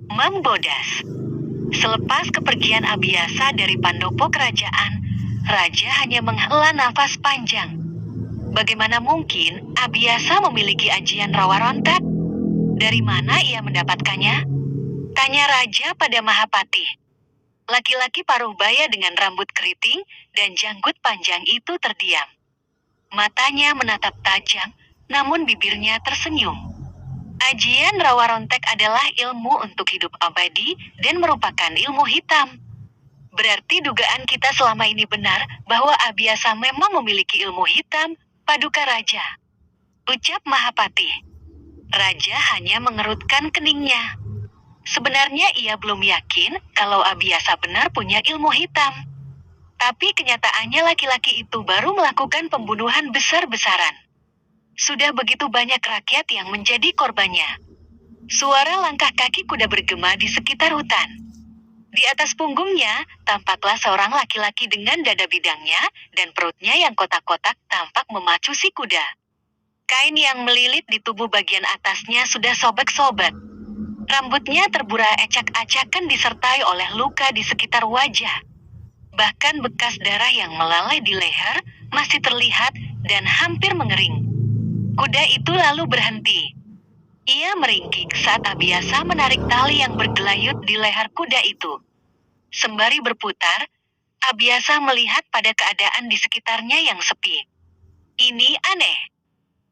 Membodas. Selepas kepergian Abiyasa dari pandopo kerajaan, Raja hanya menghela nafas panjang. Bagaimana mungkin Abiyasa memiliki ajian rawa rontak? Dari mana ia mendapatkannya? Tanya Raja pada Mahapati. Laki-laki paruh baya dengan rambut keriting dan janggut panjang itu terdiam. Matanya menatap tajam, namun bibirnya tersenyum. Ajian rawa rontek adalah ilmu untuk hidup abadi dan merupakan ilmu hitam. Berarti dugaan kita selama ini benar bahwa Abiyasa memang memiliki ilmu hitam, Paduka Raja. Ucap Mahapati. Raja hanya mengerutkan keningnya. Sebenarnya ia belum yakin kalau Abiyasa benar punya ilmu hitam. Tapi kenyataannya laki-laki itu baru melakukan pembunuhan besar-besaran. Sudah begitu banyak rakyat yang menjadi korbannya. Suara langkah kaki kuda bergema di sekitar hutan. Di atas punggungnya, tampaklah seorang laki-laki dengan dada bidangnya dan perutnya yang kotak-kotak tampak memacu si kuda. Kain yang melilit di tubuh bagian atasnya sudah sobek-sobek. Rambutnya terburai acak-acakan disertai oleh luka di sekitar wajah. Bahkan bekas darah yang melalai di leher masih terlihat dan hampir mengering. Kuda itu lalu berhenti. Ia meringkik saat Abiyasa menarik tali yang bergelayut di leher kuda itu. Sembari berputar, Abiyasa melihat pada keadaan di sekitarnya yang sepi. Ini aneh.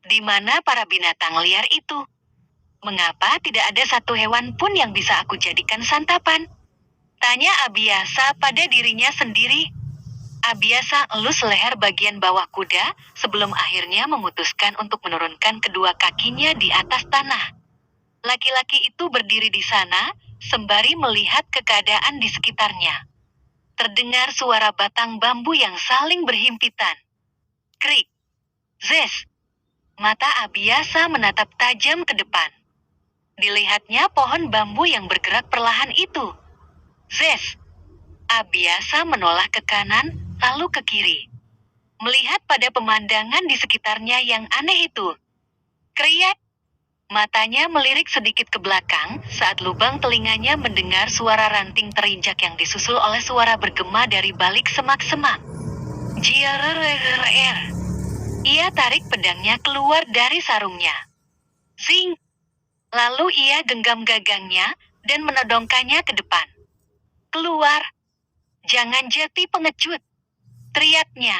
Di mana para binatang liar itu? Mengapa tidak ada satu hewan pun yang bisa aku jadikan santapan? Tanya Abiyasa pada dirinya sendiri. Abiyasa elus leher bagian bawah kuda sebelum akhirnya memutuskan untuk menurunkan kedua kakinya di atas tanah. Laki-laki itu berdiri di sana, sembari melihat ke keadaan di sekitarnya. Terdengar suara batang bambu yang saling berhimpitan. Krik. Zes. Mata Abiyasa menatap tajam ke depan. Dilihatnya pohon bambu yang bergerak perlahan itu. Zes. Abiyasa menoleh ke kanan, lalu ke kiri. Melihat pada pemandangan di sekitarnya yang aneh itu. Kriak. Matanya melirik sedikit ke belakang saat lubang telinganya mendengar suara ranting terinjak yang disusul oleh suara bergema dari balik semak-semak. Jiarererer. Ia tarik pedangnya keluar dari sarungnya. Zing. Lalu ia genggam gagangnya dan menodongkannya ke depan. Keluar. Jangan jadi pengecut. Teriaknya.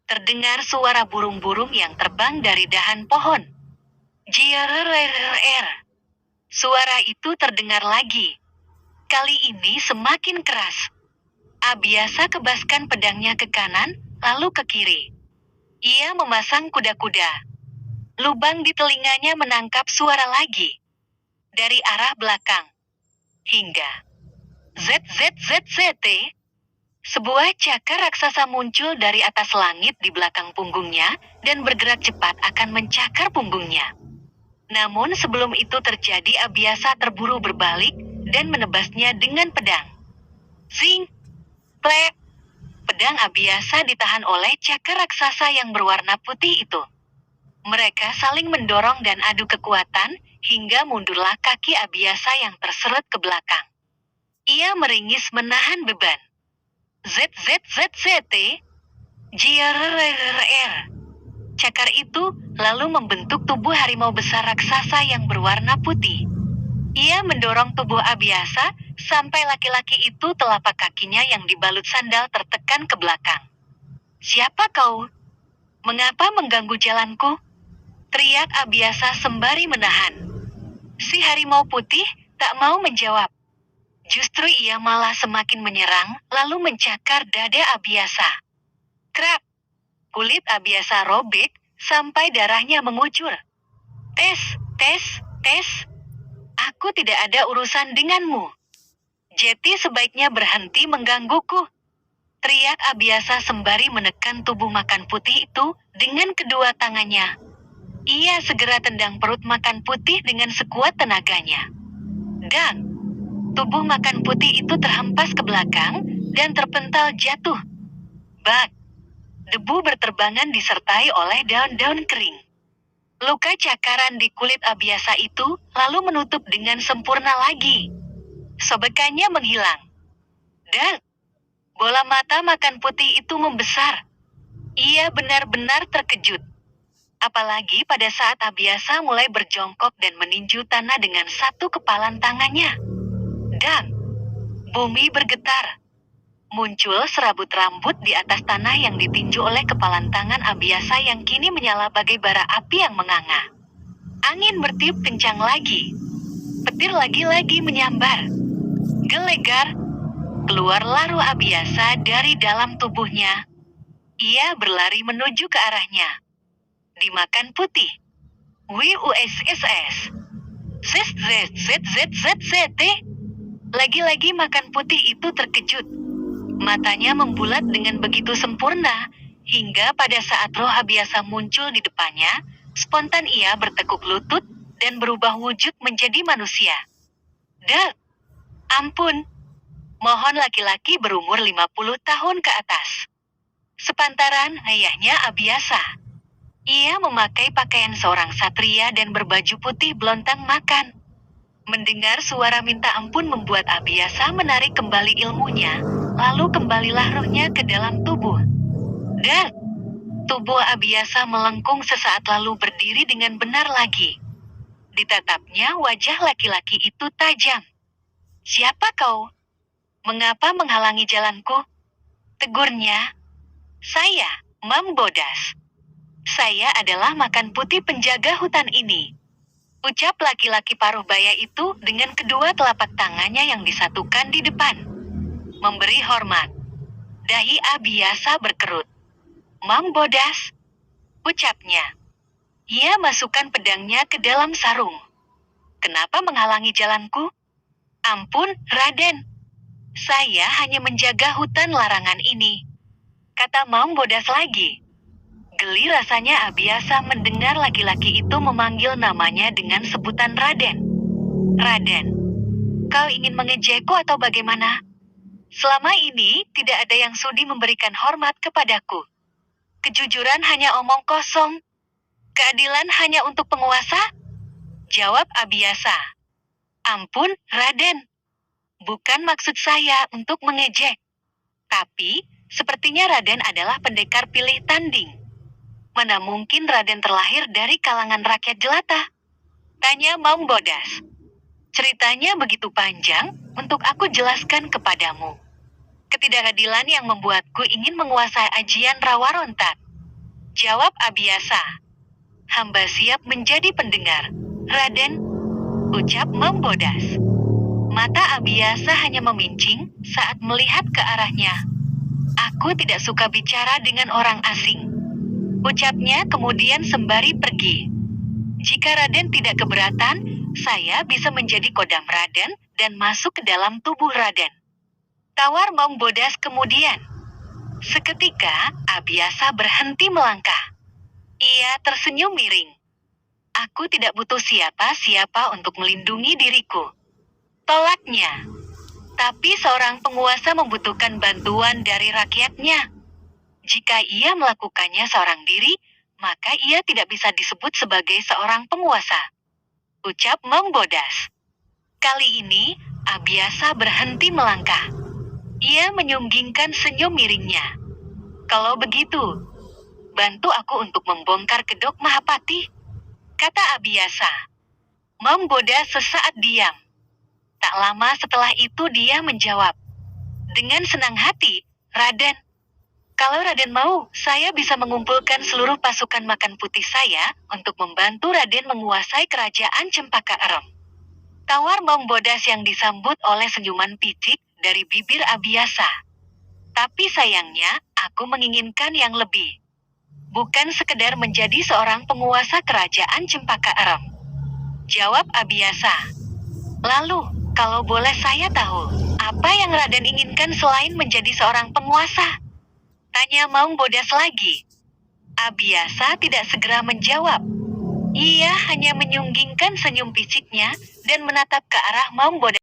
Terdengar suara burung-burung yang terbang dari dahan pohon. Jiarererer. Suara itu terdengar lagi. Kali ini semakin keras. Abiyasa kebaskan pedangnya ke kanan, lalu ke kiri. Ia memasang kuda-kuda. Lubang di telinganya menangkap suara lagi. Dari arah belakang. Hingga. ZZZZT. Sebuah cakar raksasa muncul dari atas langit di belakang punggungnya dan bergerak cepat akan mencakar punggungnya. Namun sebelum itu terjadi Abiyasa terburu berbalik dan menebasnya dengan pedang. Zing! Plek! Pedang Abiyasa ditahan oleh cakar raksasa yang berwarna putih itu. Mereka saling mendorong dan adu kekuatan, hingga mundurlah kaki Abiyasa yang terseret ke belakang. Ia meringis menahan beban. ZZZZT. Jiarererer. Cakar itu lalu membentuk tubuh harimau besar raksasa yang berwarna putih. Ia mendorong tubuh Abiyasa sampai laki-laki itu telapak kakinya yang dibalut sandal tertekan ke belakang. Siapa kau? Mengapa mengganggu jalanku? Teriak Abiyasa sembari menahan. Si harimau putih tak mau menjawab. Justru ia malah semakin menyerang, lalu mencakar dada Abiyasa. Krak! Kulit Abiyasa robek, sampai darahnya mengucur. Tes, tes, tes. Aku tidak ada urusan denganmu. Jeti sebaiknya berhenti menggangguku. Teriak Abiyasa sembari menekan tubuh makan putih itu dengan kedua tangannya. Ia segera tendang perut makan putih dengan sekuat tenaganya. Dan tubuh makan putih itu terhempas ke belakang dan terpental jatuh. Bak! Debu berterbangan disertai oleh daun-daun kering. Luka cakaran di kulit Abiyasa itu lalu menutup dengan sempurna lagi. Sobekannya menghilang. Dan bola mata makan putih itu membesar. Ia benar-benar terkejut. Apalagi pada saat Abiasa mulai berjongkok dan meninju tanah dengan satu kepalan tangannya. Dan bumi bergetar. Muncul serabut rambut di atas tanah yang ditinju oleh kepalan tangan Abiasa yang kini menyala bagai bara api yang menganga. Angin bertiup kencang lagi. Petir lagi-lagi menyambar. Gelegar, keluarlah roh Abiasa dari dalam tubuhnya. Ia berlari menuju ke arahnya. Dimakan putih. WUSSS. ZZZZZZT. Lagi-lagi makan putih itu terkejut. Matanya membulat dengan begitu sempurna, hingga pada saat roh Abiasa muncul di depannya, spontan ia bertekuk lutut dan berubah wujud menjadi manusia. Ampun. Mohon laki-laki berumur 50 tahun ke atas. Sepantaran ayahnya Abiasa. Ia memakai pakaian seorang satria dan berbaju putih belontang makan. Mendengar suara minta ampun membuat Abiasa menarik kembali ilmunya, lalu kembalilah rohnya ke dalam tubuh. Dan tubuh Abiasa melengkung sesaat lalu berdiri dengan benar lagi. Ditatapnya wajah laki-laki itu tajam. "Siapa kau? Mengapa menghalangi jalanku?" tegurnya. "Saya, Mam Bodas. Saya adalah makan putih penjaga hutan ini," ucap laki-laki paruh baya itu dengan kedua telapak tangannya yang disatukan di depan. Memberi hormat. Dahi Abiasa berkerut. "Mam Bodas," ucapnya. Ia masukkan pedangnya ke dalam sarung. "Kenapa menghalangi jalanku?" "Ampun, Raden. Saya hanya menjaga hutan larangan ini," kata Mam Bodas lagi. Geli rasanya Abiasa mendengar laki-laki itu memanggil namanya dengan sebutan Raden. "Raden, kau ingin mengejekku atau bagaimana? Selama ini tidak ada yang sudi memberikan hormat kepadaku. Kejujuran hanya omong kosong. Keadilan hanya untuk penguasa?" jawab Abiasa. "Ampun, Raden. Bukan maksud saya untuk mengejek. Tapi, sepertinya Raden adalah pendekar pilih tanding. Mana mungkin Raden terlahir dari kalangan rakyat jelata?" tanya Mam Bodas. "Ceritanya begitu panjang, untuk aku jelaskan kepadamu. Ketidakadilan yang membuatku ingin menguasai ajian rawa rontak," jawab Abiasa. "Hamba siap menjadi pendengar, Raden," ucap Mam Bodas. Mata Abiasa hanya memincing saat melihat ke arahnya. "Aku tidak suka bicara dengan orang asing," ucapnya kemudian sembari pergi. "Jika Raden tidak keberatan, saya bisa menjadi kodam Raden dan masuk ke dalam tubuh Raden," tawar Mam Bodas kemudian. Seketika, Abiasa berhenti melangkah. Ia tersenyum miring. "Aku tidak butuh siapa-siapa untuk melindungi diriku," tolaknya. "Tapi seorang penguasa membutuhkan bantuan dari rakyatnya. Jika ia melakukannya seorang diri, maka ia tidak bisa disebut sebagai seorang penguasa," ucap Mam Bodas. Kali ini, Abiasa berhenti melangkah. Ia menyunggingkan senyum miringnya. "Kalau begitu, bantu aku untuk membongkar kedok Mahapati," kata Abiasa. Mam Bodas sesaat diam. Tak lama setelah itu dia menjawab. "Dengan senang hati, Raden. Kalau Raden mau, saya bisa mengumpulkan seluruh pasukan makan putih saya untuk membantu Raden menguasai kerajaan Cempaka Erem," tawar Mam Bodas yang disambut oleh senyuman picik dari bibir Abiasa. "Tapi sayangnya, aku menginginkan yang lebih. Bukan sekedar menjadi seorang penguasa kerajaan Cempaka Erem," jawab Abiasa. "Lalu, kalau boleh saya tahu, apa yang Raden inginkan selain menjadi seorang penguasa?" tanya Mam Bodas lagi. Abiasa tidak segera menjawab. Ia hanya menyunggingkan senyum piciknya dan menatap ke arah Mam Bodas.